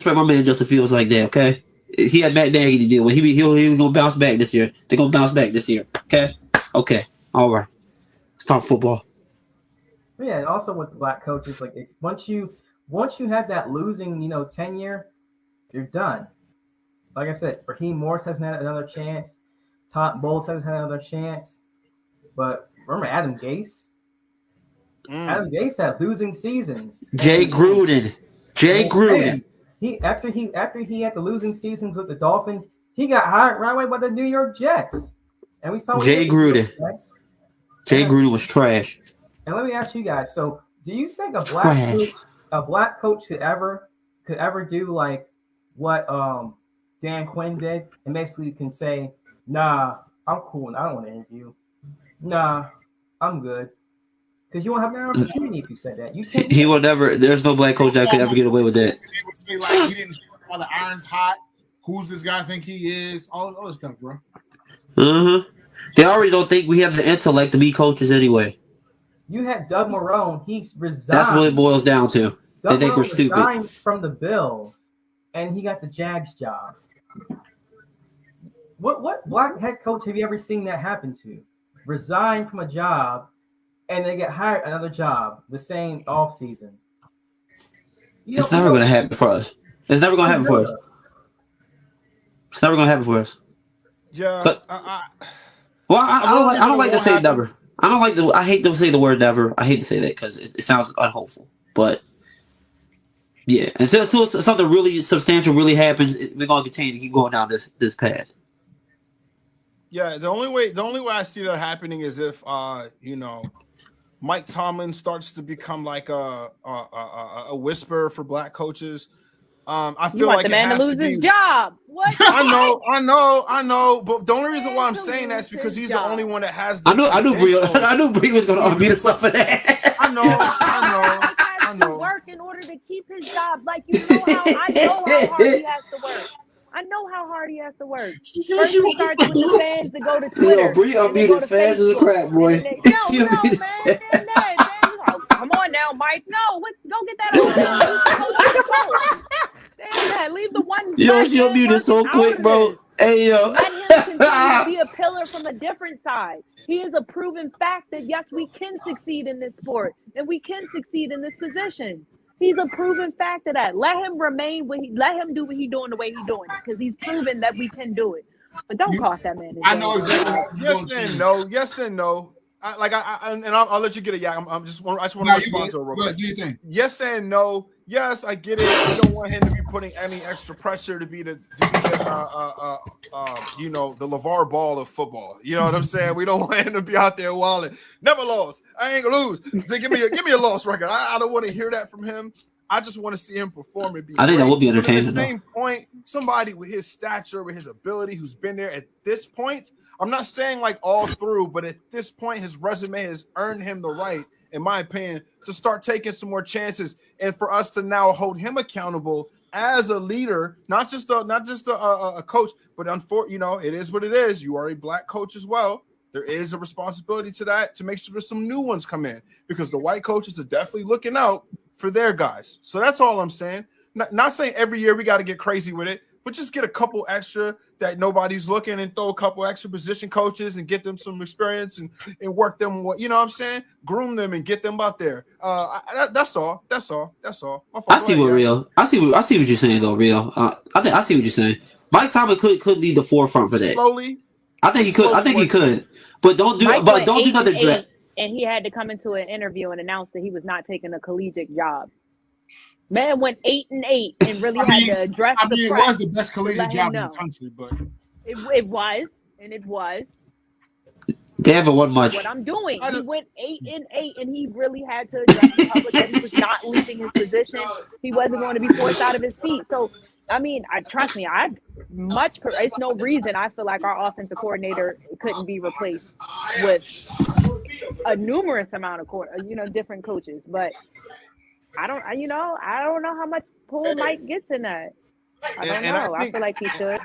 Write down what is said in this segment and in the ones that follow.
disrespect my man Justin Fields like that, okay? He had Matt Nagy to deal with. He was gonna bounce back this year. They're gonna bounce back this year, okay? Okay, all right. Let's talk football. Yeah, and also with black coaches, like once you have that losing, tenure, you're done. Like I said, Raheem Morris hasn't had another chance. Todd Bowles hasn't had another chance. But remember Adam Gase? Adam Gase had losing seasons. Jay Gruden. He after he had the losing seasons with the Dolphins, he got hired right away by the New York Jets. And we saw Jay Gruden. Jay Gruden was trash. And let me ask you guys, so do you think a black coach could ever do like what Dan Quinn did and basically can say, nah, I'm cool and I don't want to interview. Nah, I'm good. Because you won't have an opportunity if you said that. You can't. He will never. There's no black coach that could ever get away with that. They would say like he didn't all the irons hot. Who's this guy think he is? All this stuff, bro. They already don't think we have the intellect to be coaches anyway. You had Doug Marrone. He resigned. That's what it boils down to. They think we're stupid. Resigned from the Bills, and he got the Jags job. What black head coach have you ever seen that happen to? Resign from a job, and they get hired another job the same off season. It's never going to happen for us. It's never going to happen for us. It's never going to happen for us. Yeah. So, I don't like to say never. I hate to say the word never. I hate to say that because it sounds unhopeful. But yeah, until something really substantial really happens, we're gonna continue to keep going down this path. Yeah, the only way I see that happening is if Mike Tomlin starts to become like a whisper for black coaches. I feel like the man to lose his job. What? I know. But the only reason why I'm saying that is because he's the only one that has. I knew Bre was going to unmute himself for that. I know. Work in order to keep his job. Like I know how hard he has to work. I know how hard he has to work. First, he starts with the fans to go to Twitter. Yo, Bre unmuted fast as a crap, boy. Come on now, Mike. No, go get that over. Damn, leave the one. Yo, she unmuted so quick, bro. Hey, yo. Let him continue to be a pillar from a different side. He is a proven fact that, yes, we can succeed in this sport and we can succeed in this position. He's a proven fact of that. Let him remain let him do what he's doing the way he's doing it because he's proven that we can do it. But don't cost that man. I know exactly. Yes and no. I'll let you get it. Yeah, I just want to respond to it real quick. What do you think? Yes and no. Yes, I get it. We don't want him to be putting any extra pressure to be the LeVar Ball of football. You know what I'm saying? We don't want him to be out there wilding. Never lost. I ain't gonna lose. Give me a loss record. I don't want to hear that from him. I just want to see him perform and be. I think that will be entertaining. At the same point, somebody with his stature, with his ability, who's been there at this point. I'm not saying like all through, but at this point, his resume has earned him the right, in my opinion, to start taking some more chances, and for us to now hold him accountable as a leader, not just a coach, but it is what it is. You are a black coach as well. There is a responsibility to that to make sure some new ones come in because the white coaches are definitely looking out for their guys. So that's all I'm saying. Not saying every year we got to get crazy with it, but just get a couple extra that nobody's looking and throw a couple extra position coaches and get them some experience and work them. You know what I'm saying? Groom them and get them out there. That's all. I see what you're saying though, Real. I see what you're saying. Mike Tomlin could lead the forefront for that. Slowly. I think he could. But don't do nothing direct. And he had to come into an interview and announce that he was not taking a collegiate job. Man went 8-8 and really had to address the press. It was the best collegiate job in the country, but it was. They haven't won much. What I'm doing, he went 8-8, and he really had to address the public that he was not leaving his position. He wasn't going to be forced out of his seat. So, I mean, trust me, it's no reason I feel like our offensive coordinator couldn't be replaced with a numerous amount of different coaches, but. I don't know how much pull Mike gets in that. I don't know. I feel like he should.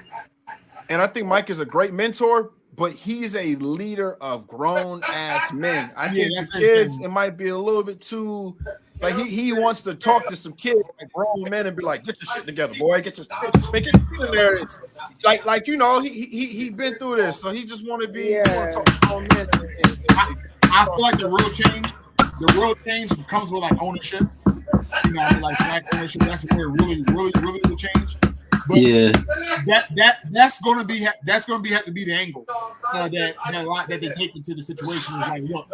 And I think Mike is a great mentor, but he's a leader of grown ass men. I think the kids, it might be a little bit too. Like he wants to talk to some kids, like grown men, and be like, "Get your shit together, boy. Get your shit in there." Like he been through this, so he just want to be want to talk to grown men. I feel like the real change comes with like ownership. You know, like black ownership. That's where it really will change. But Yeah. That's gonna have to be the angle that they take into the situation. Is like, look,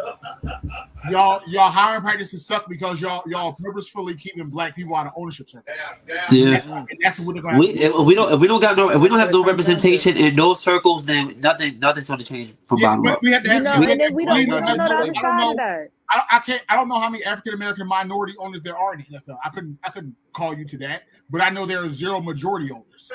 y'all hiring practices suck because y'all purposefully keeping black people out of ownership circles. Yeah. And that's what they're gonna have to do. If we don't have no representation in those circles, then nothing's going to change from bottom up. We have to have, and then we don't know the other side of that. I don't know how many African American minority owners there are in the NFL. I couldn't call you to that, but I know there are 0 majority owners.